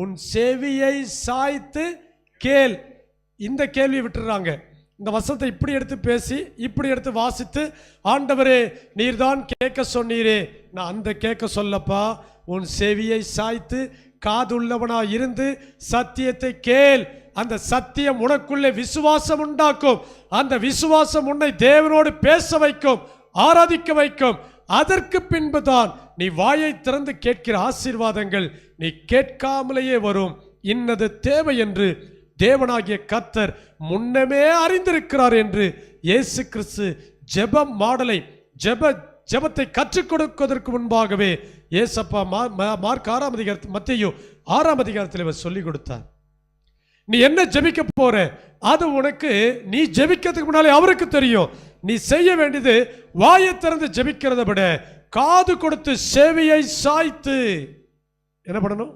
உன் செவியை சாய்த்து கேள். இந்த கேள்வி விட்டுறாங்க. இந்த வசனத்தை இப்படி எடுத்து பேசி இப்படி எடுத்து வாசித்து, ஆண்டவரே நீர்தான் கேட்க சொன்னீரே, நான் அந்த கேட்க சொல்லப்பா. உன் செவியை சாய்த்து காதுள்ளவனா இருந்து சத்தியத்தை கேள். அந்த சத்தியம் உனக்குள்ளே விசுவாசம் உண்டாக்கும். அந்த விசுவாசம் உன்னை தேவனோடு பேச வைக்கும், ஆராதிக்க வைக்கும். அதற்கு பின்புதான் நீ வாயை திறந்து கேட்கிற ஆசீர்வாதங்கள் நீ கேட்காமலேயே வரும். இன்னது தேவை என்று தேவனாகிய கர்த்தர் முன்னமே அறிந்திருக்கிறார் என்று இயேசு கிறிஸ்து ஜெபம் மாடலை ஜெபத்தை கற்றுக் கொடுப்பதற்கு முன்பாகவே ஏசப்பா மார்க் 6ஆம் அதிகாரத்தில், மத்தேயு 6ஆம் அதிகாரத்தில் இவர் சொல்லிக் கொடுத்தார். நீ என்ன ஜெபிக்க போற அது உனக்கு, நீ ஜெபிக்கிறதுக்கு முன்னாலே அவருக்கு தெரியும். நீ செய்ய வேண்டியது வாயை திறந்து ஜெபிக்கிறத விட காது கொடுத்து செவியை சாய்த்து என்ன பண்ணணும்?